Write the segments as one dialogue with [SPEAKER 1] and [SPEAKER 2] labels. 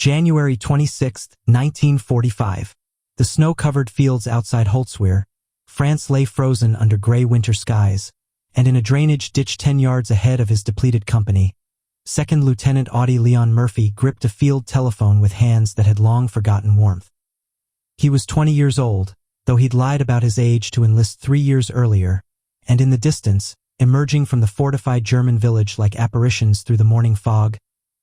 [SPEAKER 1] January 26, 1945. The snow-covered fields outside Holtzwihr, France lay frozen under gray winter skies, and in a drainage ditch 10 yards ahead of his depleted company, 2nd Lieutenant Audie Murphy gripped a field telephone with hands that had long forgotten warmth. He was 20 years old, though he'd lied about his age to enlist 3 years earlier, and in the distance, emerging from the fortified German village like apparitions through the morning fog,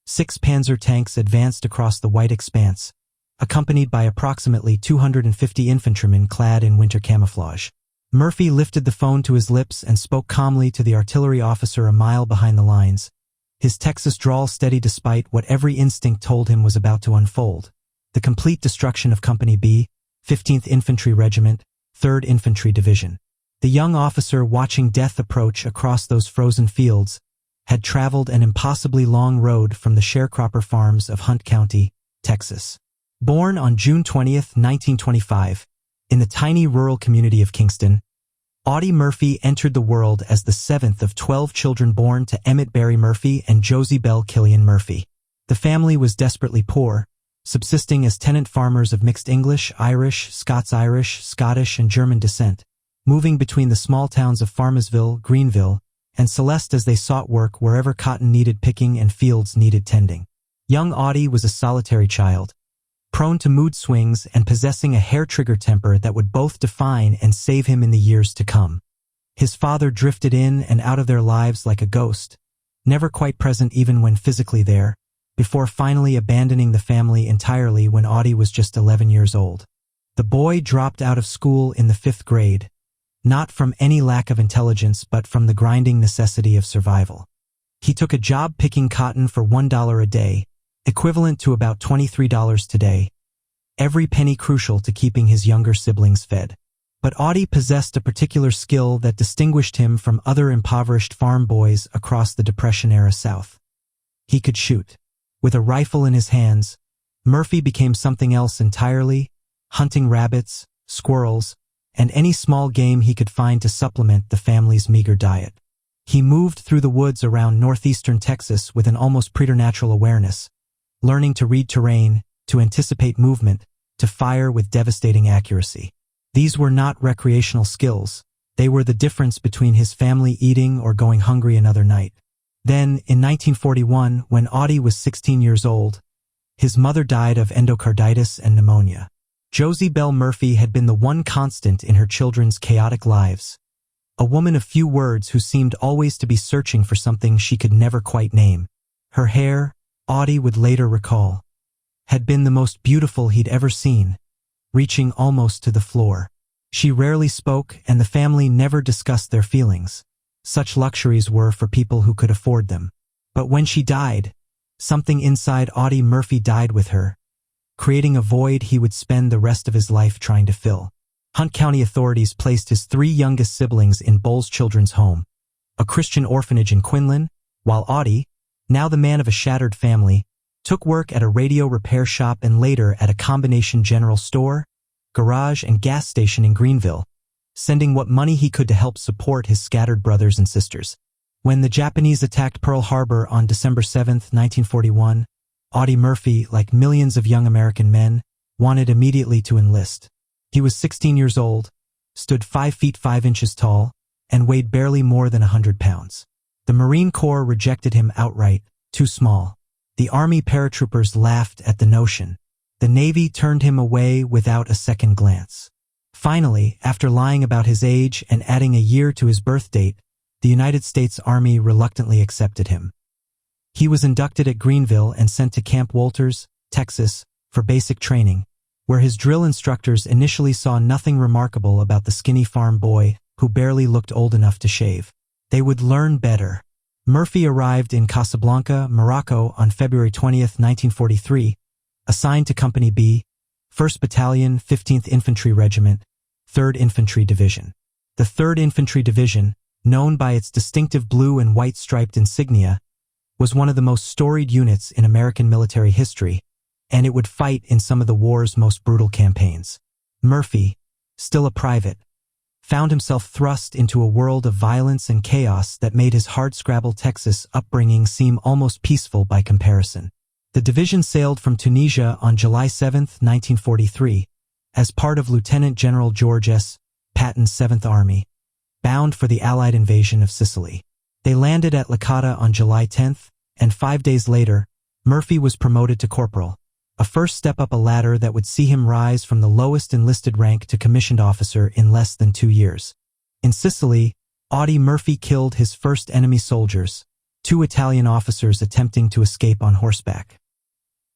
[SPEAKER 1] 6 Panzer tanks advanced across the white expanse, accompanied by approximately 250 infantrymen clad in winter camouflage. Murphy lifted the phone to his lips and spoke calmly to the artillery officer a mile behind the lines, his Texas drawl steady despite what every instinct told him was about to unfold: the complete destruction of Company B, 15th Infantry Regiment, 3rd Infantry Division. The young officer, watching death approach across those frozen fields, had traveled an impossibly long road from the sharecropper farms of Hunt County, Texas. Born on June 20, 1925, in the tiny rural community of Kingston, Audie Murphy entered the world as the 7th of 12 children born to Emmett Barry Murphy and Josie Belle Killian Murphy. The family was desperately poor, subsisting as tenant farmers of mixed English, Irish, Scots-Irish, Scottish, and German descent, moving between the small towns of Farmersville, Greenville, and Celeste as they sought work wherever cotton needed picking and fields needed tending. Young Audie was a solitary child, prone to mood swings and possessing a hair-trigger temper that would both define and save him in the years to come. His father drifted in and out of their lives like a ghost, never quite present even when physically there, before finally abandoning the family entirely when Audie was just 11 years old. The boy dropped out of school in the 5th grade, not from any lack of intelligence but from the grinding necessity of survival. He took a job picking cotton for $1 a day, equivalent to about $23 today, every penny crucial to keeping his younger siblings fed. But Audie possessed a particular skill that distinguished him from other impoverished farm boys across the Depression-era South. He could shoot. With a rifle in his hands, Murphy became something else entirely, hunting rabbits, squirrels, and any small game he could find to supplement the family's meager diet. He moved through the woods around northeastern Texas with an almost preternatural awareness, learning to read terrain, to anticipate movement, to fire with devastating accuracy. These were not recreational skills. They were the difference between his family eating or going hungry another night. Then, in 1941, when Audie was 16 years old, his mother died of endocarditis and pneumonia. Josie Belle Murphy had been the one constant in her children's chaotic lives, a woman of few words who seemed always to be searching for something she could never quite name. Her hair, Audie would later recall, had been the most beautiful he'd ever seen, reaching almost to the floor. She rarely spoke, and the family never discussed their feelings. Such luxuries were for people who could afford them. But when she died, something inside Audie Murphy died with her, creating a void he would spend the rest of his life trying to fill. Hunt County authorities placed his 3 youngest siblings in Bowles Children's Home, a Christian orphanage in Quinlan, while Audie, now the man of a shattered family, took work at a radio repair shop and later at a combination general store, garage, and gas station in Greenville, sending what money he could to help support his scattered brothers and sisters. When the Japanese attacked Pearl Harbor on December 7, 1941, Audie Murphy, like millions of young American men, wanted immediately to enlist. He was 16 years old, stood 5 feet 5 inches tall, and weighed barely more than 100 pounds. The Marine Corps rejected him outright, too small. The Army paratroopers laughed at the notion. The Navy turned him away without a second glance. Finally, after lying about his age and adding a year to his birth date, the United States Army reluctantly accepted him. He was inducted at Greenville and sent to Camp Walters, Texas, for basic training, where his drill instructors initially saw nothing remarkable about the skinny farm boy who barely looked old enough to shave. They would learn better. Murphy arrived in Casablanca, Morocco on February 20, 1943, assigned to Company B, 1st Battalion, 15th Infantry Regiment, 3rd Infantry Division. The 3rd Infantry Division, known by its distinctive blue and white striped insignia, was one of the most storied units in American military history, and it would fight in some of the war's most brutal campaigns. Murphy, still a private, found himself thrust into a world of violence and chaos that made his hardscrabble Texas upbringing seem almost peaceful by comparison. The division sailed from Tunisia on July 7, 1943, as part of Lieutenant General George S. Patton's 7th Army, bound for the Allied invasion of Sicily. They landed at Licata on July 10, and 5 days later, Murphy was promoted to corporal, a first step up a ladder that would see him rise from the lowest enlisted rank to commissioned officer in less than 2 years. In Sicily, Audie Murphy killed his first enemy soldiers, 2 Italian officers attempting to escape on horseback.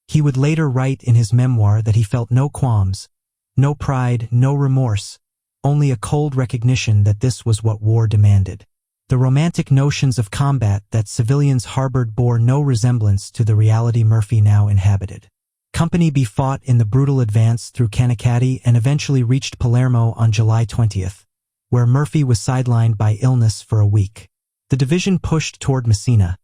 [SPEAKER 1] He would later write in his memoir that he felt no qualms, no pride, no remorse, only a cold recognition that this was what war demanded. The romantic notions of combat that civilians harbored bore no resemblance to the reality Murphy now inhabited. Company B fought in the brutal advance through Cannacati and eventually reached Palermo on July 20th, where Murphy was sidelined by illness for a week. The division pushed toward Messina,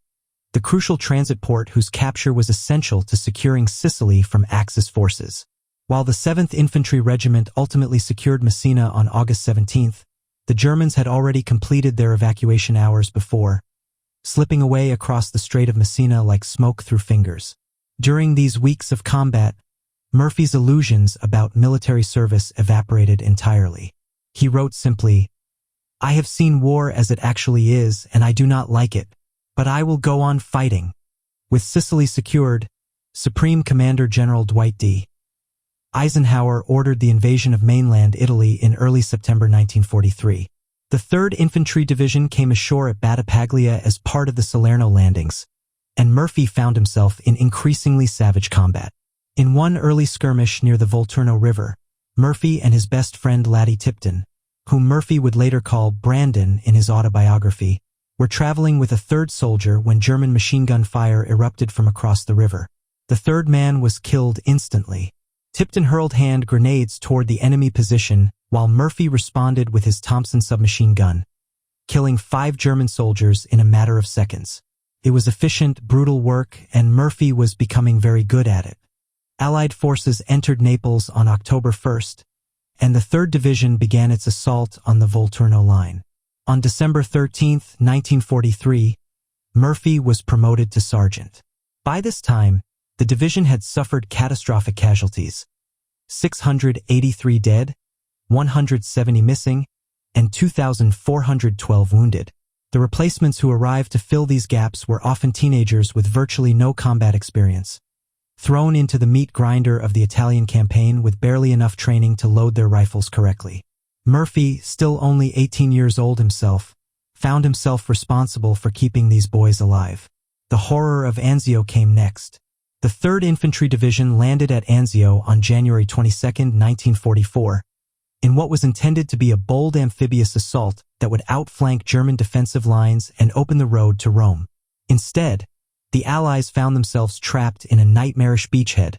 [SPEAKER 1] the crucial transit port whose capture was essential to securing Sicily from Axis forces. While the 7th Infantry Regiment ultimately secured Messina on August 17th, the Germans had already completed their evacuation hours before, slipping away across the Strait of Messina like smoke through fingers. During these weeks of combat, Murphy's illusions about military service evaporated entirely. He wrote simply, "I have seen war as it actually is, and I do not like it, but I will go on fighting." With Sicily secured, Supreme Commander General Dwight D. Eisenhower ordered the invasion of mainland Italy in early September 1943. The 3rd Infantry Division came ashore at Battipaglia as part of the Salerno landings, and Murphy found himself in increasingly savage combat. In one early skirmish near the Volturno River, Murphy and his best friend Laddie Tipton, whom Murphy would later call Brandon in his autobiography, were traveling with a 3rd soldier when German machine gun fire erupted from across the river. The 3rd man was killed instantly. Tipton hurled hand grenades toward the enemy position while Murphy responded with his Thompson submachine gun, killing 5 German soldiers in a matter of seconds. It was efficient, brutal work, and Murphy was becoming very good at it. Allied forces entered Naples on October 1st, and the 3rd Division began its assault on the Volturno line. On December 13, 1943, Murphy was promoted to sergeant. By this time, the division had suffered catastrophic casualties: 683 dead, 170 missing, and 2,412 wounded. The replacements who arrived to fill these gaps were often teenagers with virtually no combat experience, thrown into the meat grinder of the Italian campaign with barely enough training to load their rifles correctly. Murphy, still only 18 years old himself, found himself responsible for keeping these boys alive. The horror of Anzio came next. The 3rd Infantry Division landed at Anzio on January 22, 1944, in what was intended to be a bold amphibious assault that would outflank German defensive lines and open the road to Rome. Instead, the Allies found themselves trapped in a nightmarish beachhead,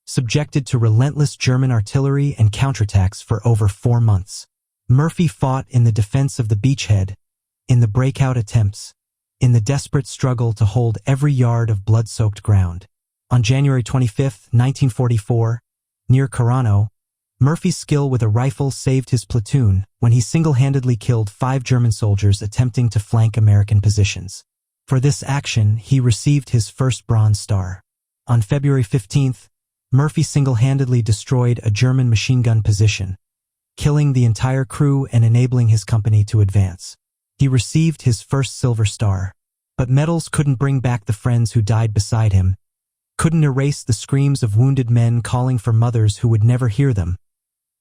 [SPEAKER 1] subjected to relentless German artillery and counterattacks for over 4 months. Murphy fought in the defense of the beachhead, in the breakout attempts, in the desperate struggle to hold every yard of blood-soaked ground. On January 25, 1944, near Carano, Murphy's skill with a rifle saved his platoon when he single-handedly killed 5 German soldiers attempting to flank American positions. For this action, he received his first Bronze Star. On February 15th, Murphy single-handedly destroyed a German machine gun position, killing the entire crew and enabling his company to advance. He received his first Silver Star. But medals couldn't bring back the friends who died beside him, couldn't erase the screams of wounded men calling for mothers who would never hear them,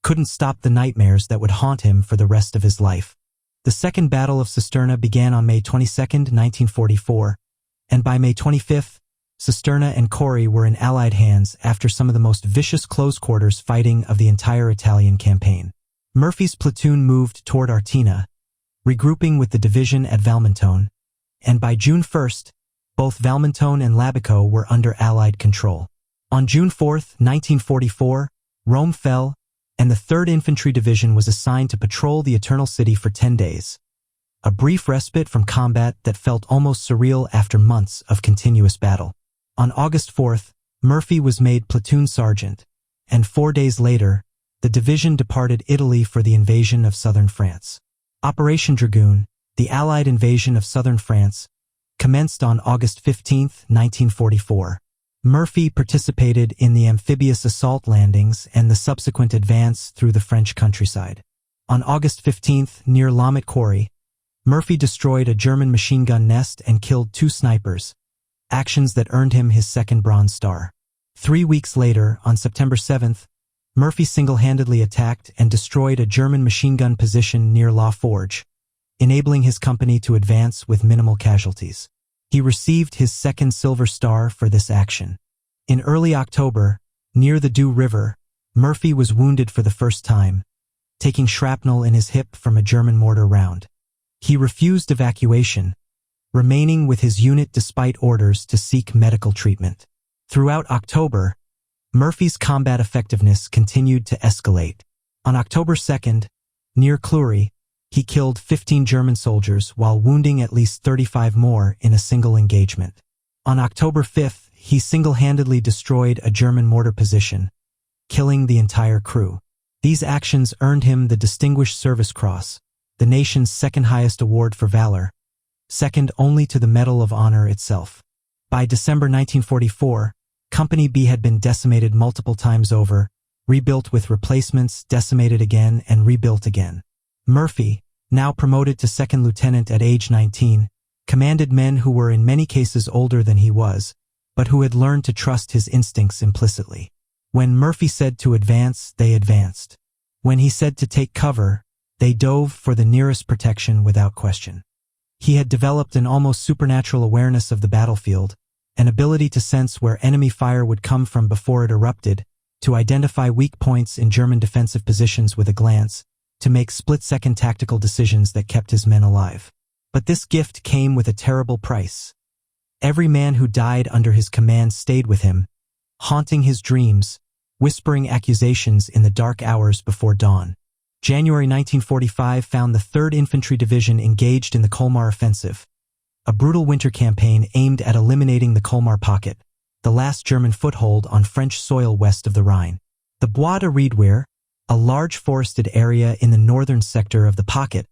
[SPEAKER 1] couldn't stop the nightmares that would haunt him for the rest of his life. The Second Battle of Cisterna began on May 22, 1944, and by May 25th, Cisterna and Cori were in Allied hands after some of the most vicious close-quarters fighting of the entire Italian campaign. Murphy's platoon moved toward Artina, regrouping with the division at Valmontone, and by June 1st, both Valmontone and Labico were under Allied control. On June 4, 1944, Rome fell, and the 3rd Infantry Division was assigned to patrol the Eternal City for 10 days. A brief respite from combat that felt almost surreal after months of continuous battle. On August 4th, Murphy was made platoon sergeant, and 4 days later, the division departed Italy for the invasion of southern France. Operation Dragoon, the Allied invasion of southern France, commenced on August 15, 1944. Murphy participated in the amphibious assault landings and the subsequent advance through the French countryside. On August 15th, near La Motte Quarry, Murphy destroyed a German machine gun nest and killed 2 snipers, actions that earned him his second Bronze Star. 3 weeks later, on September 7th, Murphy single-handedly attacked and destroyed a German machine gun position near La Forge, enabling his company to advance with minimal casualties. He received his second Silver Star for this action. In early October, near the Dew River, Murphy was wounded for the first time, taking shrapnel in his hip from a German mortar round. He refused evacuation, remaining with his unit despite orders to seek medical treatment. Throughout October, Murphy's combat effectiveness continued to escalate. On October 2nd, near Clury, he killed 15 German soldiers while wounding at least 35 more in a single engagement. On October 5th, he single-handedly destroyed a German mortar position, killing the entire crew. These actions earned him the Distinguished Service Cross, the nation's second-highest award for valor, second only to the Medal of Honor itself. By December 1944, Company B had been decimated multiple times over, rebuilt with replacements, decimated again, and rebuilt again. Murphy, now promoted to second lieutenant at age 19, commanded men who were in many cases older than he was, but who had learned to trust his instincts implicitly. When Murphy said to advance, they advanced. When he said to take cover, they dove for the nearest protection without question. He had developed an almost supernatural awareness of the battlefield, an ability to sense where enemy fire would come from before it erupted, to identify weak points in German defensive positions with a glance, to make split-second tactical decisions that kept his men alive. But this gift came with a terrible price. Every man who died under his command stayed with him, haunting his dreams, whispering accusations in the dark hours before dawn. January 1945 found the 3rd Infantry Division engaged in the Colmar Offensive, a brutal winter campaign aimed at eliminating the Colmar Pocket, the last German foothold on French soil west of the Rhine. The Bois de Redouire, a large forested area in the northern sector of the pocket,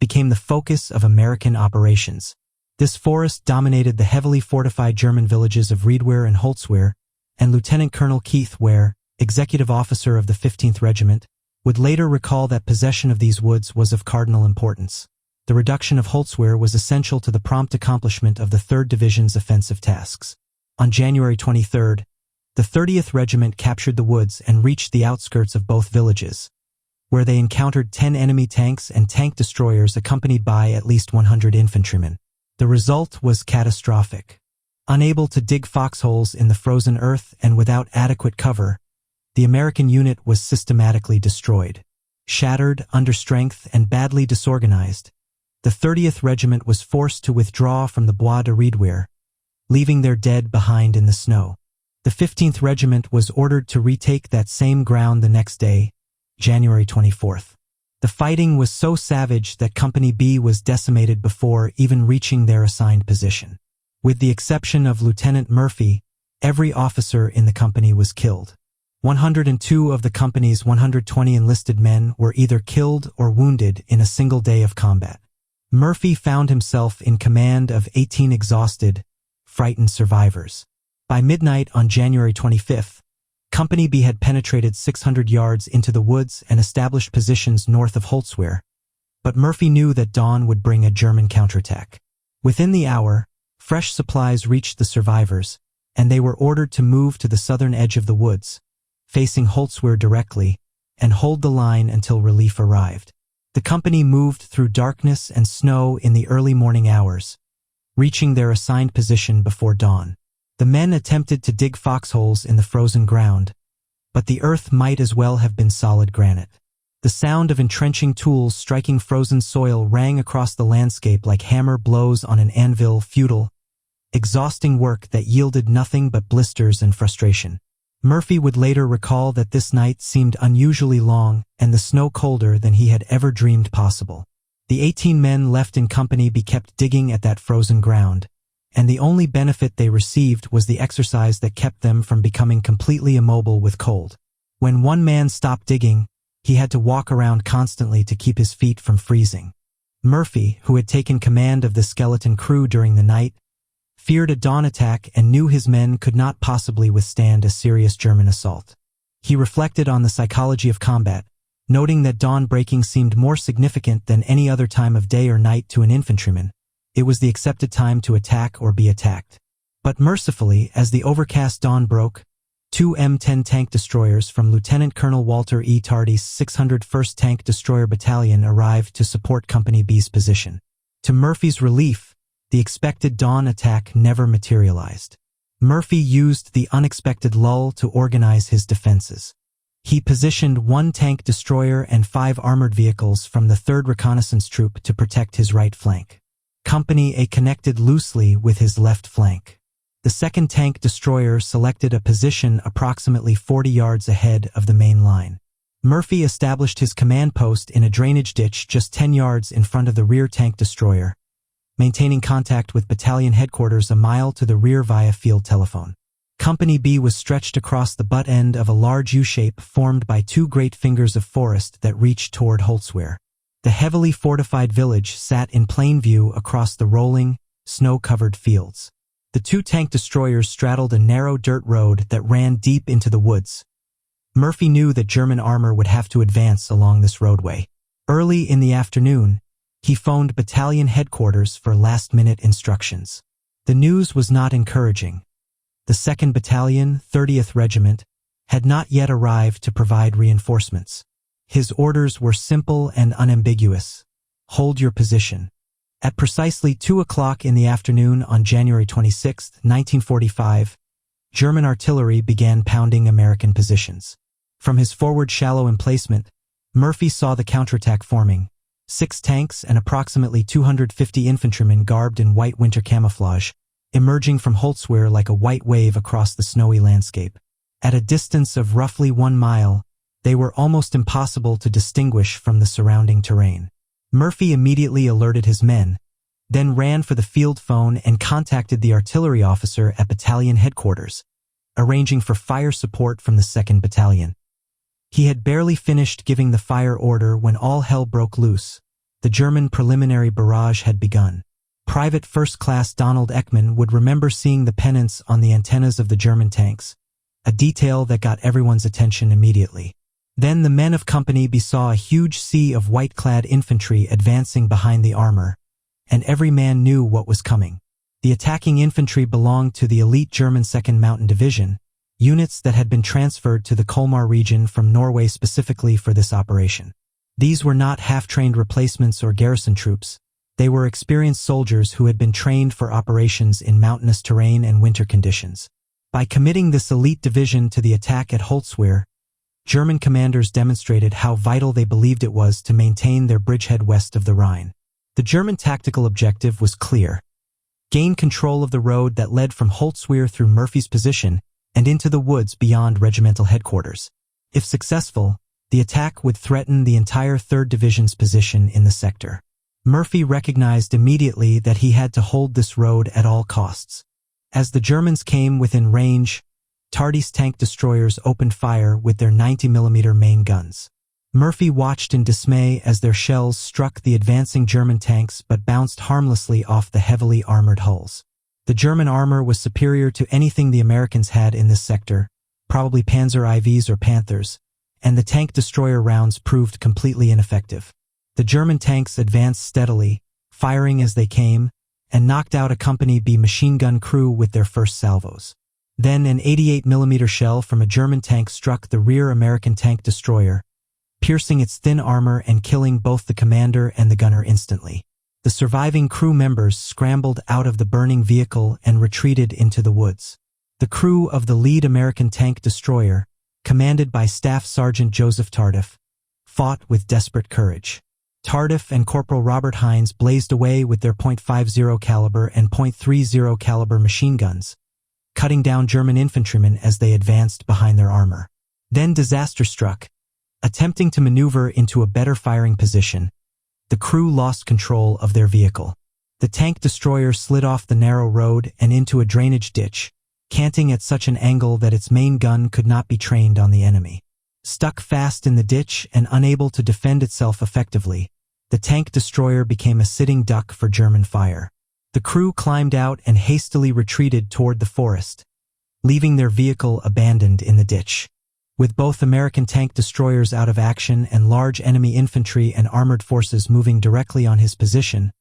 [SPEAKER 1] became the focus of American operations. This forest dominated the heavily fortified German villages of Redouire and Holtzwihr, and Lieutenant Colonel Keith Ware, executive officer of the 15th Regiment, would later recall that possession of these woods was of cardinal importance. The reduction of Holtzwihr was essential to the prompt accomplishment of the 3rd Division's offensive tasks. On January 23rd, the 30th Regiment captured the woods and reached the outskirts of both villages, where they encountered 10 enemy tanks and tank destroyers accompanied by at least 100 infantrymen. The result was catastrophic. Unable to dig foxholes in the frozen earth and without adequate cover, the American unit was systematically destroyed. Shattered, understrength, and badly disorganized, the 30th Regiment was forced to withdraw from the Bois de Redouire, leaving their dead behind in the snow. The 15th Regiment was ordered to retake that same ground the next day, January 24th. The fighting was so savage that Company B was decimated before even reaching their assigned position. With the exception of Lieutenant Murphy, every officer in the company was killed. 102 of the company's 120 enlisted men were either killed or wounded in a single day of combat. Murphy found himself in command of 18 exhausted, frightened survivors. By midnight on January 25th, Company B had penetrated 600 yards into the woods and established positions north of Holtzwihr, but Murphy knew that dawn would bring a German counterattack. Within the hour, fresh supplies reached the survivors, and they were ordered to move to the southern edge of the woods, facing Holtzwihr directly, and hold the line until relief arrived. The company moved through darkness and snow in the early morning hours, reaching their assigned position before dawn. The men attempted to dig foxholes in the frozen ground, but the earth might as well have been solid granite. The sound of entrenching tools striking frozen soil rang across the landscape like hammer blows on an anvil, futile, exhausting work that yielded nothing but blisters and frustration. Murphy would later recall that this night seemed unusually long and the snow colder than he had ever dreamed possible. The 18 men left in Company B kept digging at that frozen ground, and the only benefit they received was the exercise that kept them from becoming completely immobile with cold. When one man stopped digging, he had to walk around constantly to keep his feet from freezing. Murphy, who had taken command of the skeleton crew during the night, feared a dawn attack and knew his men could not possibly withstand a serious German assault. He reflected on the psychology of combat, noting that dawn breaking seemed more significant than any other time of day or night to an infantryman. It was the accepted time to attack or be attacked. But mercifully, as the overcast dawn broke, two M10 tank destroyers from Lieutenant Colonel Walter E. Tardy's 601st Tank Destroyer Battalion arrived to support Company B's position. To Murphy's relief, the expected dawn attack never materialized. Murphy used the unexpected lull to organize his defenses. He positioned 1 tank destroyer and 5 armored vehicles from the 3rd Reconnaissance Troop to protect his right flank. Company A connected loosely with his left flank. The 2nd tank destroyer selected a position approximately 40 yards ahead of the main line. Murphy established his command post in a drainage ditch just 10 yards in front of the rear tank destroyer, maintaining contact with battalion headquarters a mile to the rear via field telephone. Company B was stretched across the butt end of a large U-shape formed by 2 great fingers of forest that reached toward Holtzwihr. The heavily fortified village sat in plain view across the rolling, snow-covered fields. The 2 tank destroyers straddled a narrow dirt road that ran deep into the woods. Murphy knew that German armor would have to advance along this roadway. Early in the afternoon, he phoned battalion headquarters for last-minute instructions. The news was not encouraging. The 2nd Battalion, 30th Regiment, had not yet arrived to provide reinforcements. His orders were simple and unambiguous. Hold your position. At precisely 2 o'clock in the afternoon on January 26, 1945, German artillery began pounding American positions. From his forward shallow emplacement, Murphy saw the counterattack forming. 6 tanks and approximately 250 infantrymen garbed in white winter camouflage, emerging from Holtzwihr like a white wave across the snowy landscape. At a distance of roughly 1 mile, they were almost impossible to distinguish from the surrounding terrain. Murphy immediately alerted his men, then ran for the field phone and contacted the artillery officer at battalion headquarters, arranging for fire support from the 2nd Battalion. He had barely finished giving the fire order when all hell broke loose. The German preliminary barrage had begun. Private First Class Donald Ekman would remember seeing the pennants on the antennas of the German tanks, a detail that got everyone's attention immediately. Then the men of Company B saw a huge sea of white-clad infantry advancing behind the armor, and every man knew what was coming. The attacking infantry belonged to the elite German 2nd Mountain Division, units that had been transferred to the Colmar region from Norway specifically for this operation. These were not half-trained replacements or garrison troops. They were experienced soldiers who had been trained for operations in mountainous terrain and winter conditions. By committing this elite division to the attack at Holtzwihr, German commanders demonstrated how vital they believed it was to maintain their bridgehead west of the Rhine. The German tactical objective was clear: gain control of the road that led from Holtzwihr through Murphy's position and into the woods beyond regimental headquarters. If successful, the attack would threaten the entire 3rd Division's position in the sector. Murphy recognized immediately that he had to hold this road at all costs. As the Germans came within range, Tardy's tank destroyers opened fire with their 90mm main guns. Murphy watched in dismay as their shells struck the advancing German tanks but bounced harmlessly off the heavily armored hulls. The German armor was superior to anything the Americans had in this sector, probably Panzer IVs or Panthers, and the tank destroyer rounds proved completely ineffective. The German tanks advanced steadily, firing as they came, and knocked out a Company B machine gun crew with their first salvos. Then an 88mm shell from a German tank struck the rear American tank destroyer, piercing its thin armor and killing both the commander and the gunner instantly. The surviving crew members scrambled out of the burning vehicle and retreated into the woods. The crew of the lead American tank destroyer, commanded by Staff Sergeant Joseph Tardif, fought with desperate courage. Tardif and Corporal Robert Hines blazed away with their .50 caliber and .30 caliber machine guns, cutting down German infantrymen as they advanced behind their armor. Then disaster struck. Attempting to maneuver into a better firing position, the crew lost control of their vehicle. The tank destroyer slid off the narrow road and into a drainage ditch, canting at such an angle that its main gun could not be trained on the enemy. Stuck fast in the ditch and unable to defend itself effectively, the tank destroyer became a sitting duck for German fire. The crew climbed out and hastily retreated toward the forest, leaving their vehicle abandoned in the ditch. With both American tank destroyers out of action and large enemy infantry and armored forces moving directly on his position,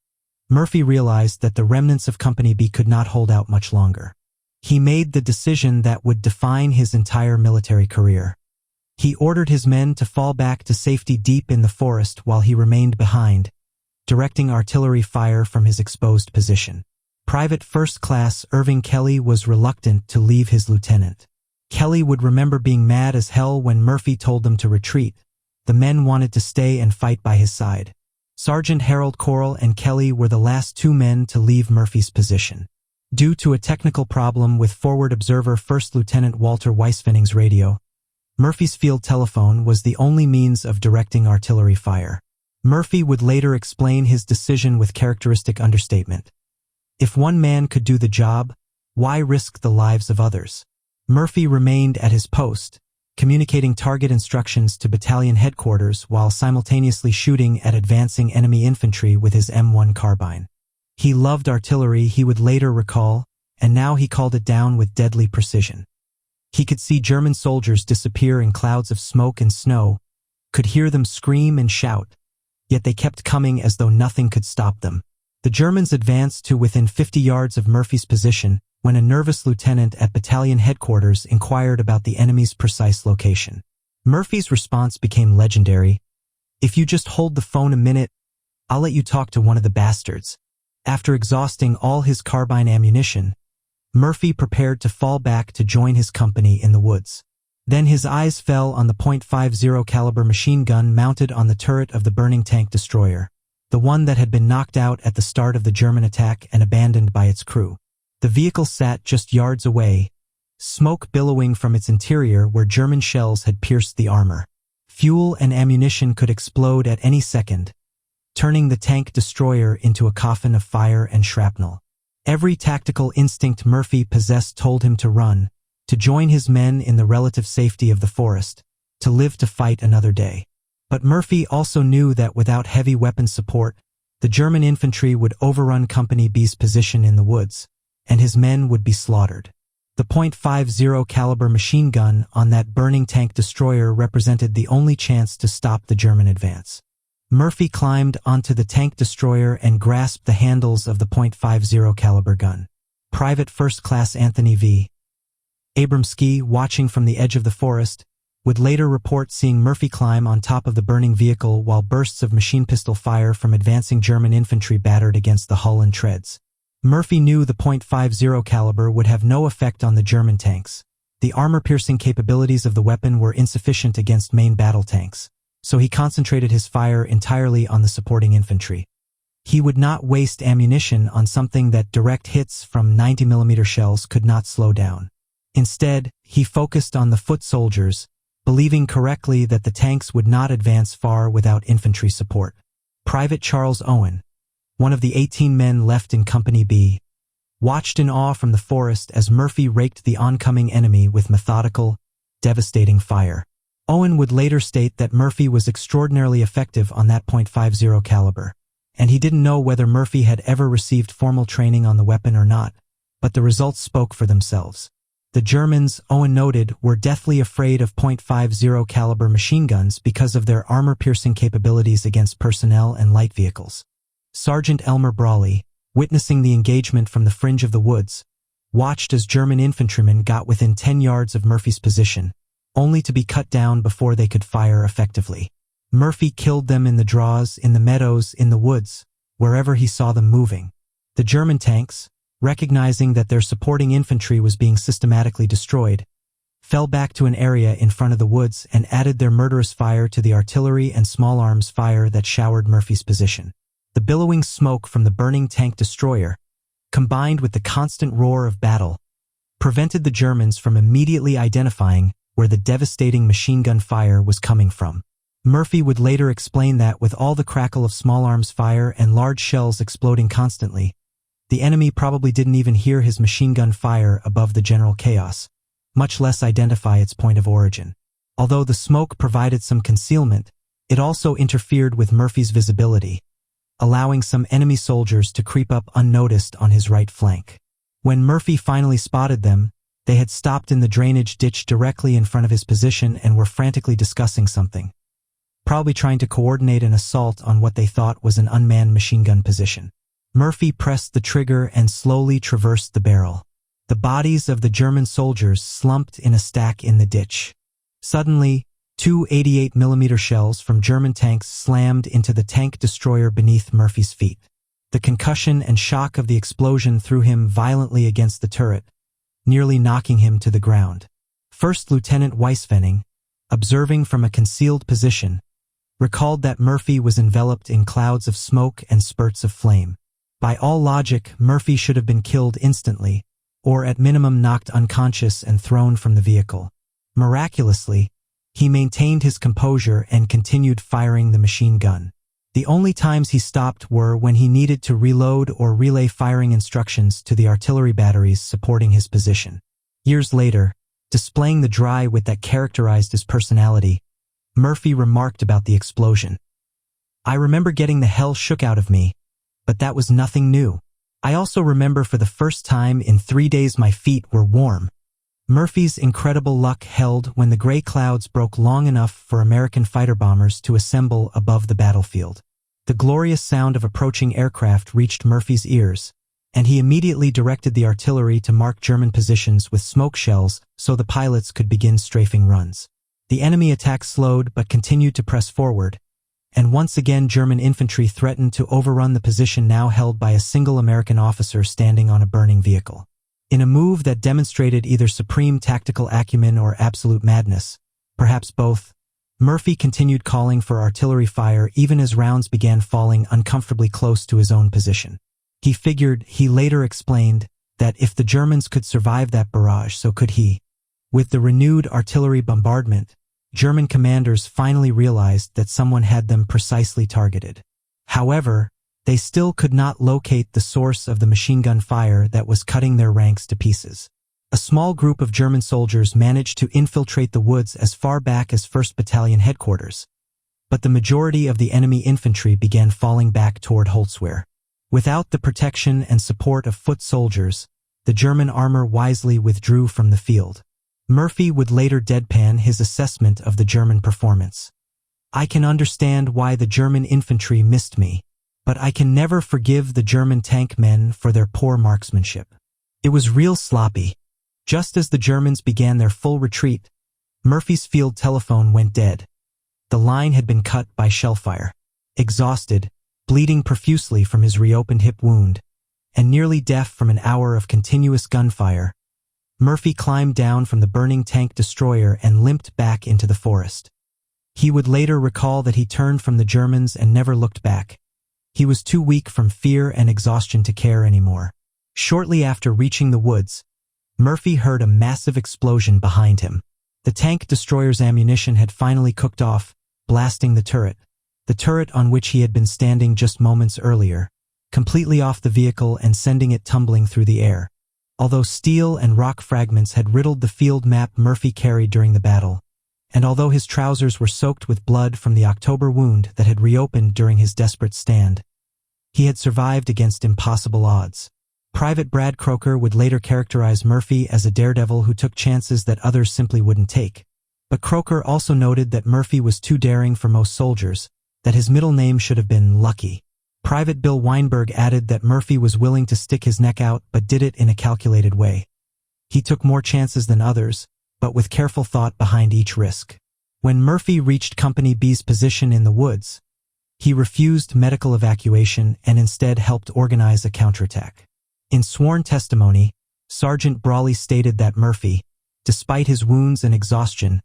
[SPEAKER 1] Murphy realized that the remnants of Company B could not hold out much longer. He made the decision that would define his entire military career. He ordered his men to fall back to safety deep in the forest while he remained behind, directing artillery fire from his exposed position. Private First Class Irving Kelly was reluctant to leave his lieutenant. Kelly would remember being mad as hell when Murphy told them to retreat. The men wanted to stay and fight by his side. Sergeant Harold Corll and Kelly were the last two men to leave Murphy's position. Due to a technical problem with forward observer First Lieutenant Walter Weisfinning's radio, Murphy's field telephone was the only means of directing artillery fire. Murphy would later explain his decision with characteristic understatement. If one man could do the job, why risk the lives of others? Murphy remained at his post, communicating target instructions to battalion headquarters while simultaneously shooting at advancing enemy infantry with his M1 carbine. He loved artillery, he would later recall, and now he called it down with deadly precision. He could see German soldiers disappear in clouds of smoke and snow, could hear them scream and shout, yet they kept coming as though nothing could stop them. The Germans advanced to within 50 yards of Murphy's position when a nervous lieutenant at battalion headquarters inquired about the enemy's precise location. Murphy's response became legendary. "If you just hold the phone a minute, I'll let you talk to one of the bastards." After exhausting all his carbine ammunition, Murphy prepared to fall back to join his company in the woods. Then his eyes fell on the .50 caliber machine gun mounted on the turret of the burning tank destroyer, the one that had been knocked out at the start of the German attack and abandoned by its crew. The vehicle sat just yards away, smoke billowing from its interior where German shells had pierced the armor. Fuel and ammunition could explode at any second, turning the tank destroyer into a coffin of fire and shrapnel. Every tactical instinct Murphy possessed told him to run, to join his men in the relative safety of the forest, to live to fight another day. But Murphy also knew that without heavy weapon support, the German infantry would overrun Company B's position in the woods, and his men would be slaughtered. The .50 caliber machine gun on that burning tank destroyer represented the only chance to stop the German advance. Murphy climbed onto the tank destroyer and grasped the handles of the .50 caliber gun. Private First Class Anthony V. Abramski, watching from the edge of the forest, would later report seeing Murphy climb on top of the burning vehicle while bursts of machine pistol fire from advancing German infantry battered against the hull and treads. Murphy knew the .50 caliber would have no effect on the German tanks. The armor-piercing capabilities of the weapon were insufficient against main battle tanks, so he concentrated his fire entirely on the supporting infantry. He would not waste ammunition on something that direct hits from 90mm shells could not slow down. Instead, he focused on the foot soldiers, believing correctly that the tanks would not advance far without infantry support. Private Charles Owen, one of the 18 men left in Company B, watched in awe from the forest as Murphy raked the oncoming enemy with methodical, devastating fire. Owen would later state that Murphy was extraordinarily effective on that .50 caliber, and he didn't know whether Murphy had ever received formal training on the weapon or not, but the results spoke for themselves. The Germans, Owen noted, were deathly afraid of .50 caliber machine guns because of their armor-piercing capabilities against personnel and light vehicles. Sergeant Elmer Brawley, witnessing the engagement from the fringe of the woods, watched as German infantrymen got within 10 yards of Murphy's position, only to be cut down before they could fire effectively. Murphy killed them in the draws, in the meadows, in the woods, wherever he saw them moving. The German tanks, recognizing that their supporting infantry was being systematically destroyed, fell back to an area in front of the woods and added their murderous fire to the artillery and small arms fire that showered Murphy's position. The billowing smoke from the burning tank destroyer, combined with the constant roar of battle, prevented the Germans from immediately identifying where the devastating machine gun fire was coming from. Murphy would later explain that with all the crackle of small arms fire and large shells exploding constantly, the enemy probably didn't even hear his machine gun fire above the general chaos, much less identify its point of origin. Although the smoke provided some concealment, it also interfered with Murphy's visibility, allowing some enemy soldiers to creep up unnoticed on his right flank. When Murphy finally spotted them, they had stopped in the drainage ditch directly in front of his position and were frantically discussing something, probably trying to coordinate an assault on what they thought was an unmanned machine gun position. Murphy pressed the trigger and slowly traversed the barrel. The bodies of the German soldiers slumped in a stack in the ditch. Suddenly, 2 88mm shells from German tanks slammed into the tank destroyer beneath Murphy's feet. The concussion and shock of the explosion threw him violently against the turret, nearly knocking him to the ground. First Lieutenant Weisvenning, observing from a concealed position, recalled that Murphy was enveloped in clouds of smoke and spurts of flame. By all logic, Murphy should have been killed instantly, or at minimum knocked unconscious and thrown from the vehicle. Miraculously, he maintained his composure and continued firing the machine gun. The only times he stopped were when he needed to reload or relay firing instructions to the artillery batteries supporting his position. Years later, displaying the dry wit that characterized his personality, Murphy remarked about the explosion. "I remember getting the hell shook out of me, but that was nothing new. I also remember for the first time in 3 days my feet were warm." Murphy's incredible luck held when the gray clouds broke long enough for American fighter bombers to assemble above the battlefield. The glorious sound of approaching aircraft reached Murphy's ears, and he immediately directed the artillery to mark German positions with smoke shells so the pilots could begin strafing runs. The enemy attack slowed but continued to press forward, and once again German infantry threatened to overrun the position now held by a single American officer standing on a burning vehicle. In a move that demonstrated either supreme tactical acumen or absolute madness, perhaps both, Murphy continued calling for artillery fire even as rounds began falling uncomfortably close to his own position. He later explained, that if the Germans could survive that barrage, so could he. With the renewed artillery bombardment, German commanders finally realized that someone had them precisely targeted. However, they still could not locate the source of the machine gun fire that was cutting their ranks to pieces. A small group of German soldiers managed to infiltrate the woods as far back as 1st Battalion headquarters, but the majority of the enemy infantry began falling back toward Holtzwihr. Without the protection and support of foot soldiers, the German armor wisely withdrew from the field. Murphy would later deadpan his assessment of the German performance. "I can understand why the German infantry missed me, but I can never forgive the German tank men for their poor marksmanship. It was real sloppy." Just as the Germans began their full retreat, Murphy's field telephone went dead. The line had been cut by shellfire. Exhausted, bleeding profusely from his reopened hip wound, and nearly deaf from an hour of continuous gunfire, Murphy climbed down from the burning tank destroyer and limped back into the forest. He would later recall that he turned from the Germans and never looked back. He was too weak from fear and exhaustion to care anymore. Shortly after reaching the woods, Murphy heard a massive explosion behind him. The tank destroyer's ammunition had finally cooked off, blasting the turret on which he had been standing just moments earlier, completely off the vehicle and sending it tumbling through the air. Although steel and rock fragments had riddled the field map Murphy carried during the battle, and although his trousers were soaked with blood from the October wound that had reopened during his desperate stand, he had survived against impossible odds. Private Brad Croker would later characterize Murphy as a daredevil who took chances that others simply wouldn't take. But Croker also noted that Murphy was too daring for most soldiers, that his middle name should have been Lucky. Private Bill Weinberg added that Murphy was willing to stick his neck out but did it in a calculated way. He took more chances than others, but with careful thought behind each risk. When Murphy reached Company B's position in the woods, he refused medical evacuation and instead helped organize a counterattack. In sworn testimony, Sergeant Brawley stated that Murphy, despite his wounds and exhaustion,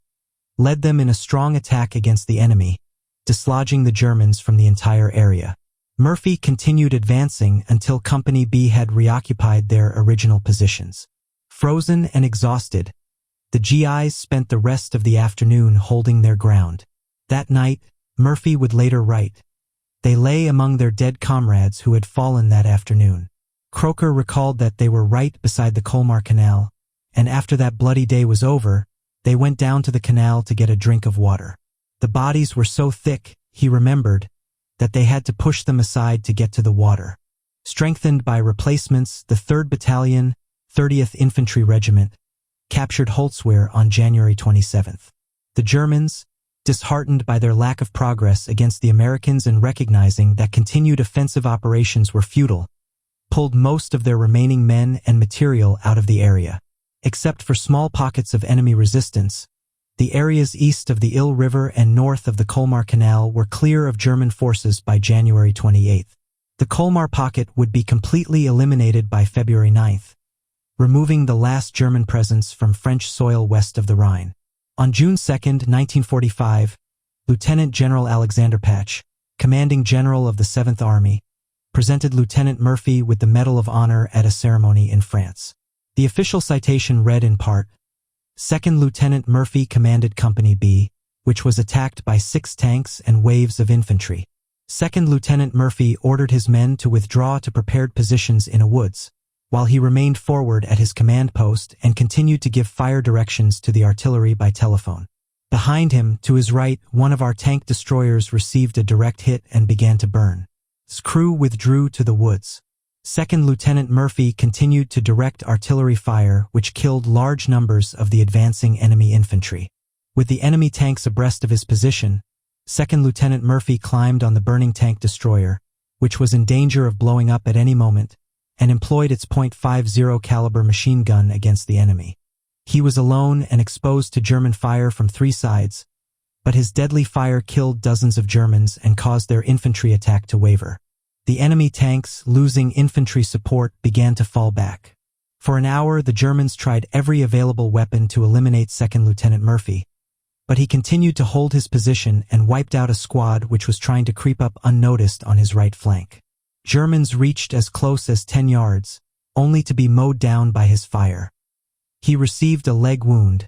[SPEAKER 1] led them in a strong attack against the enemy, dislodging the Germans from the entire area. Murphy continued advancing until Company B had reoccupied their original positions. Frozen and exhausted, the GIs spent the rest of the afternoon holding their ground. That night, Murphy would later write, "They lay among their dead comrades who had fallen that afternoon." Croker recalled that they were right beside the Colmar Canal, and after that bloody day was over, they went down to the canal to get a drink of water. The bodies were so thick, he remembered, that they had to push them aside to get to the water. Strengthened by replacements, the 3rd Battalion, 30th Infantry Regiment, captured Holtzwihr on January 27th. The Germans, disheartened by their lack of progress against the Americans and recognizing that continued offensive operations were futile, pulled most of their remaining men and material out of the area. Except for small pockets of enemy resistance, the areas east of the Ill River and north of the Colmar Canal were clear of German forces by January 28. The Colmar pocket would be completely eliminated by February 9, removing the last German presence from French soil west of the Rhine. On June 2, 1945, Lieutenant General Alexander Patch, commanding general of the 7th Army, presented Lieutenant Murphy with the Medal of Honor at a ceremony in France. The official citation read in part, "2nd Lieutenant Murphy commanded Company B, which was attacked by 6 tanks and waves of infantry. 2nd Lieutenant Murphy ordered his men to withdraw to prepared positions in a woods, while he remained forward at his command post and continued to give fire directions to the artillery by telephone. Behind him, to his right, one of our tank destroyers received a direct hit and began to burn. His crew withdrew to the woods. 2nd Lieutenant Murphy continued to direct artillery fire, which killed large numbers of the advancing enemy infantry. With the enemy tanks abreast of his position, 2nd Lieutenant Murphy climbed on the burning tank destroyer, which was in danger of blowing up at any moment, and employed its .50 caliber machine gun against the enemy. He was alone and exposed to German fire from 3 sides, but his deadly fire killed dozens of Germans and caused their infantry attack to waver. The enemy tanks, losing infantry support, began to fall back. For an hour, the Germans tried every available weapon to eliminate 2nd Lieutenant Murphy, but he continued to hold his position and wiped out a squad which was trying to creep up unnoticed on his right flank. Germans reached as close as 10 yards, only to be mowed down by his fire. He received a leg wound,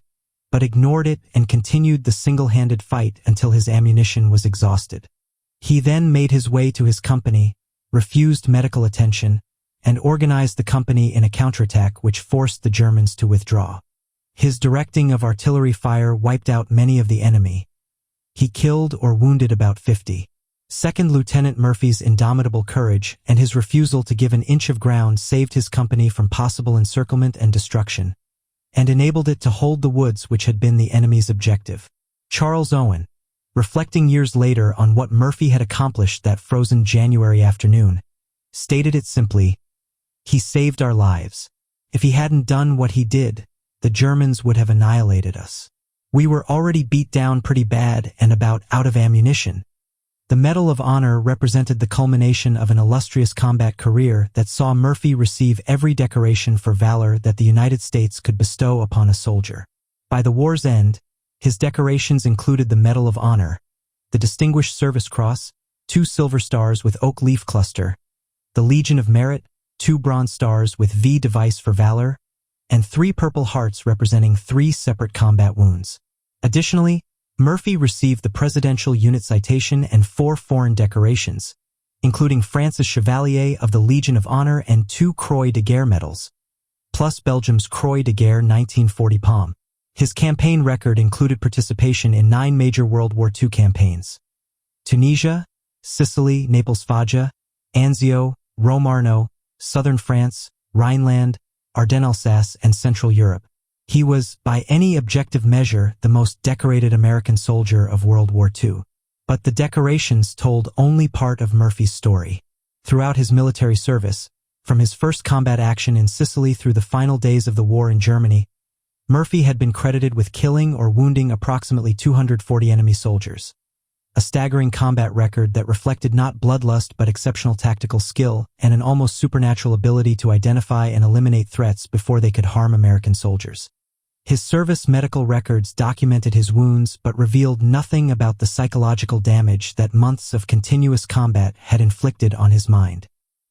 [SPEAKER 1] but ignored it and continued the single-handed fight until his ammunition was exhausted. He then made his way to his company, refused medical attention, and organized the company in a counterattack which forced the Germans to withdraw. His directing of artillery fire wiped out many of the enemy. He killed or wounded about 50. 2nd Lieutenant Murphy's indomitable courage and his refusal to give an inch of ground saved his company from possible encirclement and destruction, and enabled it to hold the woods which had been the enemy's objective. Charles Owen, reflecting years later on what Murphy had accomplished that frozen January afternoon, stated it simply, "He saved our lives. If he hadn't done what he did, the Germans would have annihilated us. We were already beat down pretty bad and about out of ammunition." The Medal of Honor represented the culmination of an illustrious combat career that saw Murphy receive every decoration for valor that the United States could bestow upon a soldier. By the war's end, his decorations included the Medal of Honor, the Distinguished Service Cross, 2 silver stars with oak leaf cluster, the Legion of Merit, 2 bronze stars with V device for valor, and 3 Purple Hearts representing 3 separate combat wounds. Additionally, Murphy received the Presidential Unit Citation and 4 foreign decorations, including France's Chevalier of the Legion of Honor and 2 Croix de Guerre medals, plus Belgium's Croix de Guerre 1940 Palm. His campaign record included participation in 9 major World War II campaigns: Tunisia, Sicily, Naples-Foggia, Anzio, Rome-Arno, southern France, Rhineland, Ardennes-Alsace, and Central Europe. He was, by any objective measure, the most decorated American soldier of World War II. But the decorations told only part of Murphy's story. Throughout his military service, from his first combat action in Sicily through the final days of the war in Germany, Murphy had been credited with killing or wounding approximately 240 enemy soldiers. A staggering combat record that reflected not bloodlust but exceptional tactical skill and an almost supernatural ability to identify and eliminate threats before they could harm American soldiers. His service medical records documented his wounds but revealed nothing about the psychological damage that months of continuous combat had inflicted on his mind.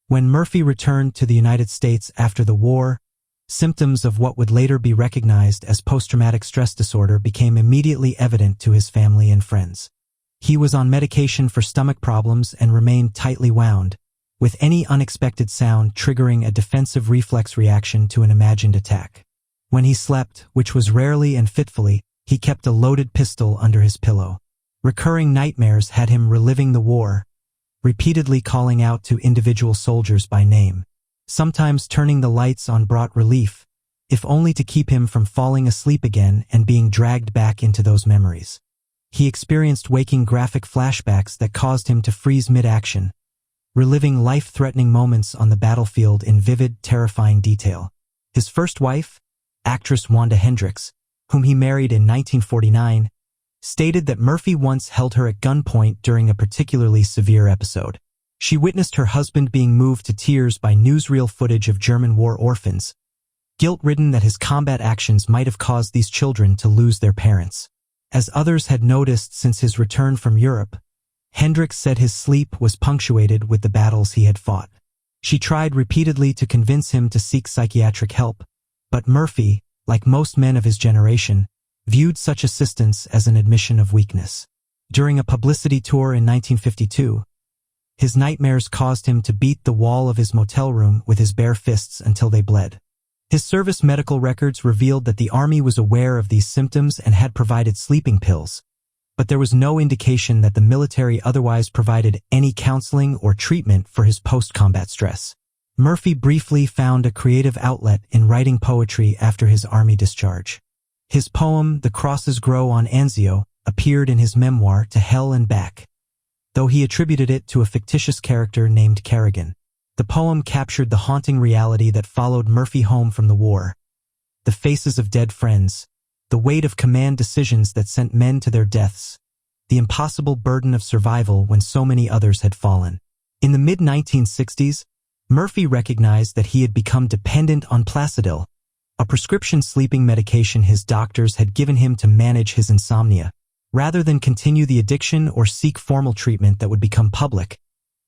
[SPEAKER 1] When Murphy returned to the United States after the war, symptoms of what would later be recognized as post-traumatic stress disorder became immediately evident to his family and friends. He was on medication for stomach problems and remained tightly wound, with any unexpected sound triggering a defensive reflex reaction to an imagined attack. When he slept, which was rarely and fitfully, he kept a loaded pistol under his pillow. Recurring nightmares had him reliving the war, repeatedly calling out to individual soldiers by name. Sometimes turning the lights on brought relief, if only to keep him from falling asleep again and being dragged back into those memories. He experienced waking graphic flashbacks that caused him to freeze mid-action, reliving life-threatening moments on the battlefield in vivid, terrifying detail. His first wife, actress Wanda Hendricks, whom he married in 1949, stated that Murphy once held her at gunpoint during a particularly severe episode. She witnessed her husband being moved to tears by newsreel footage of German war orphans, guilt-ridden that his combat actions might have caused these children to lose their parents. As others had noticed since his return from Europe, Hendricks said his sleep was punctuated with the battles he had fought. She tried repeatedly to convince him to seek psychiatric help, but Murphy, like most men of his generation, viewed such assistance as an admission of weakness. During a publicity tour in 1952, his nightmares caused him to beat the wall of his motel room with his bare fists until they bled. His service medical records revealed that the Army was aware of these symptoms and had provided sleeping pills, but there was no indication that the military otherwise provided any counseling or treatment for his post-combat stress. Murphy briefly found a creative outlet in writing poetry after his Army discharge. His poem, The Crosses Grow on Anzio, appeared in his memoir To Hell and Back, though he attributed it to a fictitious character named Kerrigan. The poem captured the haunting reality that followed Murphy home from the war. The faces of dead friends, the weight of command decisions that sent men to their deaths, the impossible burden of survival when so many others had fallen. In the mid-1960s, Murphy recognized that he had become dependent on Placidil, a prescription sleeping medication his doctors had given him to manage his insomnia. Rather than continue the addiction or seek formal treatment that would become public,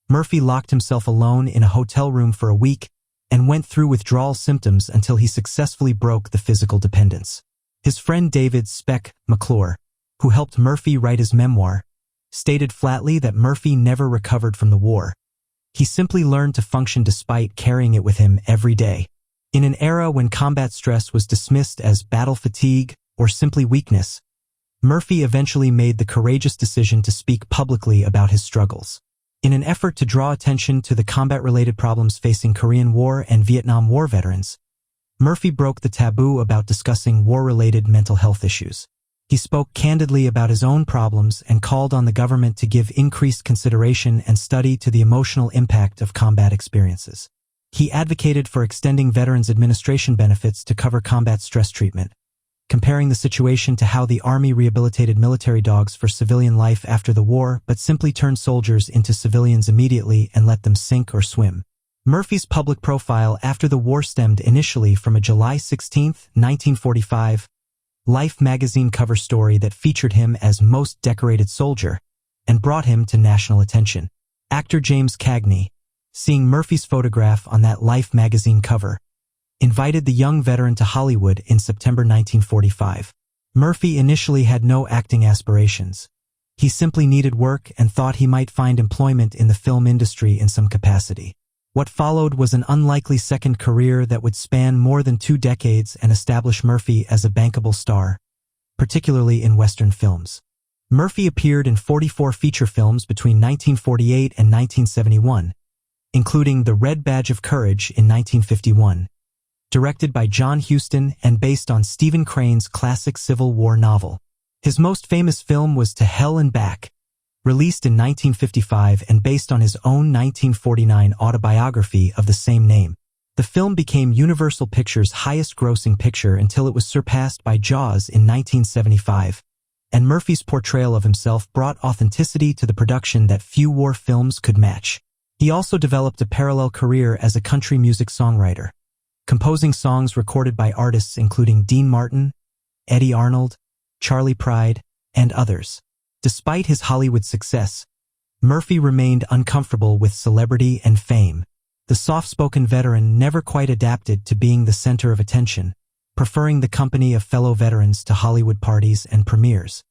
[SPEAKER 1] Murphy locked himself alone in a hotel room for a week and went through withdrawal symptoms until he successfully broke the physical dependence. His friend David Speck McClure, who helped Murphy write his memoir, stated flatly that Murphy never recovered from the war. He simply learned to function despite carrying it with him every day. In an era when combat stress was dismissed as battle fatigue or simply weakness, Murphy eventually made the courageous decision to speak publicly about his struggles. In an effort to draw attention to the combat-related problems facing Korean War and Vietnam War veterans, Murphy broke the taboo about discussing war-related mental health issues. He spoke candidly about his own problems and called on the government to give increased consideration and study to the emotional impact of combat experiences. He advocated for extending Veterans Administration benefits to cover combat stress treatment, comparing the situation to how the Army rehabilitated military dogs for civilian life after the war but simply turned soldiers into civilians immediately and let them sink or swim. Murphy's public profile after the war stemmed initially from a July 16, 1945, Life magazine cover story that featured him as Most Decorated Soldier and brought him to national attention. Actor James Cagney, seeing Murphy's photograph on that Life magazine cover, invited the young veteran to Hollywood in September 1945. Murphy initially had no acting aspirations. He simply needed work and thought he might find employment in the film industry in some capacity. What followed was an unlikely second career that would span more than 2 decades and establish Murphy as a bankable star, particularly in Western films. Murphy appeared in 44 feature films between 1948 and 1971, including The Red Badge of Courage in 1951, directed by John Huston and based on Stephen Crane's classic Civil War novel. His most famous film was To Hell and Back, released in 1955 and based on his own 1949 autobiography of the same name. The film became Universal Pictures' highest-grossing picture until it was surpassed by Jaws in 1975, and Murphy's portrayal of himself brought authenticity to the production that few war films could match. He also developed a parallel career as a country music songwriter, composing songs recorded by artists including Dean Martin, Eddie Arnold, Charlie Pride, and others. Despite his Hollywood success, Murphy remained uncomfortable with celebrity and fame. The soft-spoken veteran never quite adapted to being the center of attention, preferring the company of fellow veterans to Hollywood parties and premieres.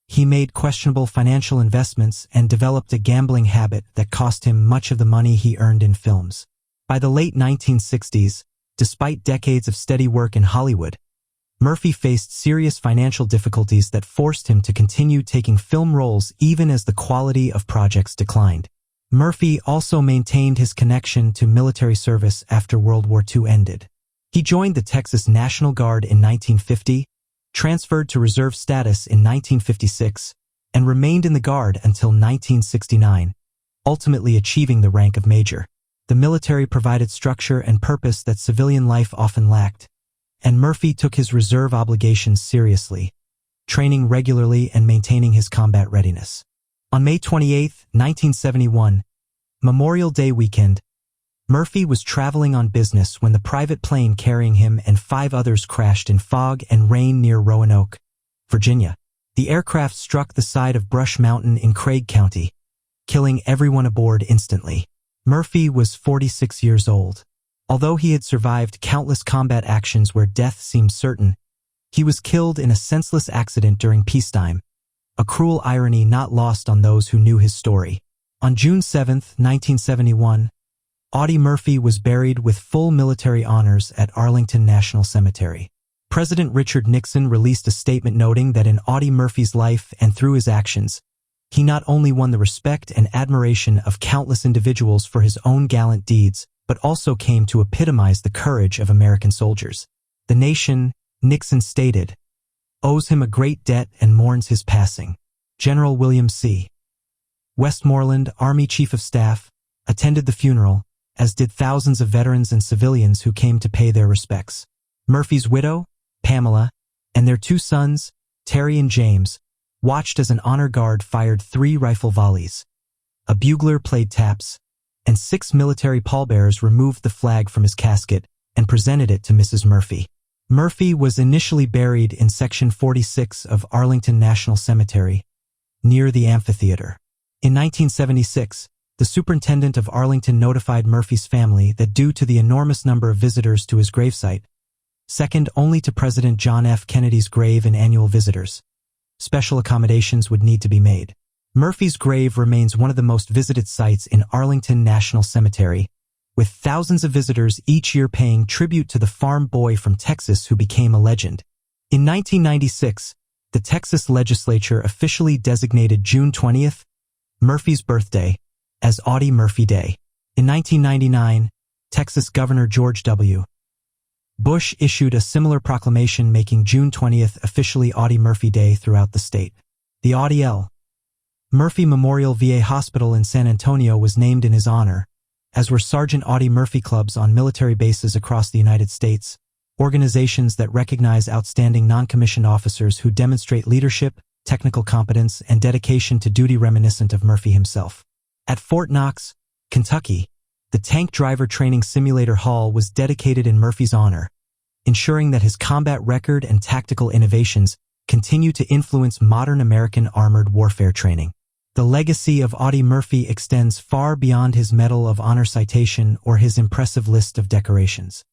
[SPEAKER 1] He made questionable financial investments and developed a gambling habit that cost him much of the money he earned in films. By the late 1960s, despite decades of steady work in Hollywood, Murphy faced serious financial difficulties that forced him to continue taking film roles even as the quality of projects declined. Murphy also maintained his connection to military service after World War II ended. He joined the Texas National Guard in 1950, transferred to reserve status in 1956, and remained in the Guard until 1969, ultimately achieving the rank of major. The military provided structure and purpose that civilian life often lacked, and Murphy took his reserve obligations seriously, training regularly and maintaining his combat readiness. On May 28, 1971, Memorial Day weekend, Murphy was traveling on business when the private plane carrying him and 5 others crashed in fog and rain near Roanoke, Virginia. The aircraft struck the side of Brush Mountain in Craig County, killing everyone aboard instantly. Murphy was 46 years old. Although he had survived countless combat actions where death seemed certain, he was killed in a senseless accident during peacetime, a cruel irony not lost on those who knew his story. On June 7, 1971, Audie Murphy was buried with full military honors at Arlington National Cemetery. President Richard Nixon released a statement noting that in Audie Murphy's life and through his actions, he not only won the respect and admiration of countless individuals for his own gallant deeds, but also came to epitomize the courage of American soldiers. The nation, Nixon stated, owes him a great debt and mourns his passing. General William C. Westmoreland, Army Chief of Staff, attended the funeral, as did thousands of veterans and civilians who came to pay their respects. Murphy's widow, Pamela, and their 2 sons, Terry and James, watched as an honor guard fired 3 rifle volleys. A bugler played taps, and 6 military pallbearers removed the flag from his casket and presented it to Mrs. Murphy. Murphy was initially buried in Section 46 of Arlington National Cemetery, near the amphitheater. In 1976, the superintendent of Arlington notified Murphy's family that due to the enormous number of visitors to his gravesite, second only to President John F. Kennedy's grave in annual visitors, special accommodations would need to be made. Murphy's grave remains one of the most visited sites in Arlington National Cemetery, with thousands of visitors each year paying tribute to the farm boy from Texas who became a legend. In 1996, the Texas legislature officially designated June 20th, Murphy's birthday, as Audie Murphy Day. In 1999, Texas Governor George W. Bush issued a similar proclamation making June 20th officially Audie Murphy Day throughout the state. The Audie L. Murphy Memorial VA Hospital in San Antonio was named in his honor, as were Sergeant Audie Murphy clubs on military bases across the United States, organizations that recognize outstanding non-commissioned officers who demonstrate leadership, technical competence, and dedication to duty reminiscent of Murphy himself. At Fort Knox, Kentucky, the Tank Driver Training Simulator Hall was dedicated in Murphy's honor, ensuring that his combat record and tactical innovations continue to influence modern American armored warfare training. The legacy of Audie Murphy extends far beyond his Medal of Honor citation or his impressive list of decorations.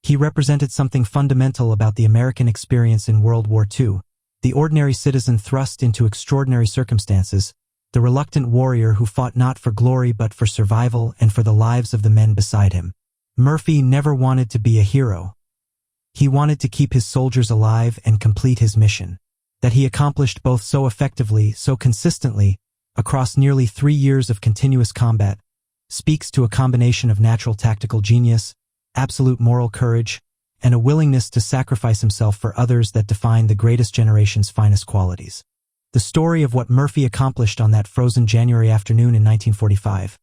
[SPEAKER 1] He represented something fundamental about the American experience in World War II, the ordinary citizen thrust into extraordinary circumstances, the reluctant warrior who fought not for glory but for survival and for the lives of the men beside him. Murphy never wanted to be a hero. He wanted to keep his soldiers alive and complete his mission. That he accomplished both so effectively, so consistently, across nearly 3 years of continuous combat, speaks to a combination of natural tactical genius, absolute moral courage, and a willingness to sacrifice himself for others that define the greatest generation's finest qualities. The story of what Murphy accomplished on that frozen January afternoon in 1945.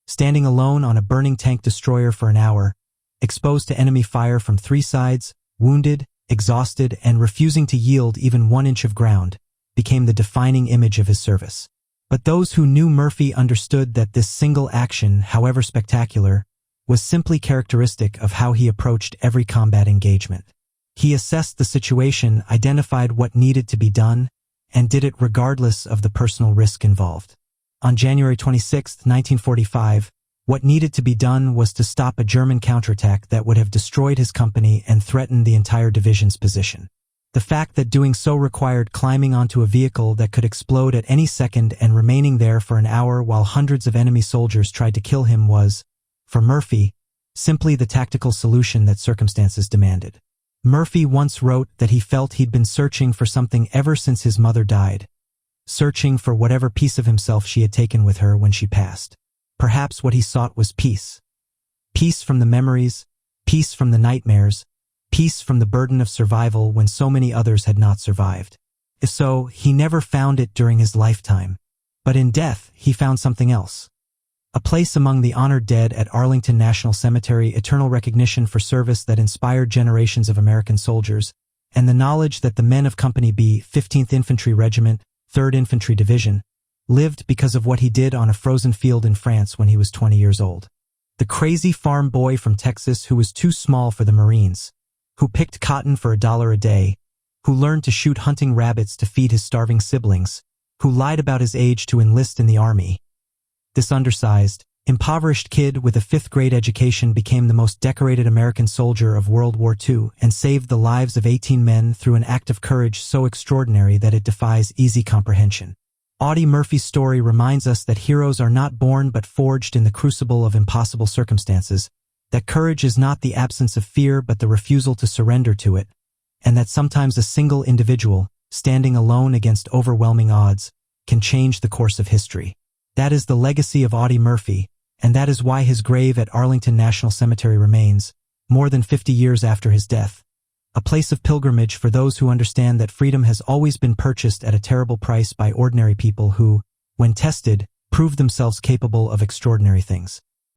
[SPEAKER 1] Standing alone on a burning tank destroyer for an hour, exposed to enemy fire from 3 sides, wounded, exhausted, and refusing to yield even 1 inch of ground, became the defining image of his service. But those who knew Murphy understood that this single action, however spectacular, was simply characteristic of how he approached every combat engagement. He assessed the situation, identified what needed to be done, and did it regardless of the personal risk involved. On January 26, 1945, what needed to be done was to stop a German counterattack that would have destroyed his company and threatened the entire division's position. The fact that doing so required climbing onto a vehicle that could explode at any second and remaining there for an hour while hundreds of enemy soldiers tried to kill him was, for Murphy, simply the tactical solution that circumstances demanded. Murphy once wrote that he felt he'd been searching for something ever since his mother died. searching for whatever piece of himself she had taken with her when she passed. Perhaps what he sought was peace. Peace from the memories, peace from the nightmares, peace from the burden of survival when so many others had not survived. If so, he never found it during his lifetime. But in death, he found something else. A place among the honored dead at Arlington National Cemetery, eternal recognition for service that inspired generations of American soldiers, and the knowledge that the men of Company B, 15th Infantry Regiment, 3rd Infantry Division, lived because of what he did on a frozen field in France when he was 20 years old. The crazy farm boy from Texas who was too small for the Marines, who picked cotton for $1 a day, who learned to shoot hunting rabbits to feed his starving siblings, who lied about his age to enlist in the army. This undersized, impoverished kid with a 5th-grade education became the most decorated American soldier of World War II and saved the lives of 18 men through an act of courage so extraordinary that it defies easy comprehension. Audie Murphy's story reminds us that heroes are not born but forged in the crucible of impossible circumstances, that courage is not the absence of fear but the refusal to surrender to it, and that sometimes a single individual, standing alone against overwhelming odds, can change the course of history. That is the legacy of Audie Murphy, and that is why his grave at Arlington National Cemetery remains, more than 50 years after his death, a place of pilgrimage for those who understand that freedom has always been purchased at a terrible price by ordinary people who, when tested, proved themselves capable of extraordinary things.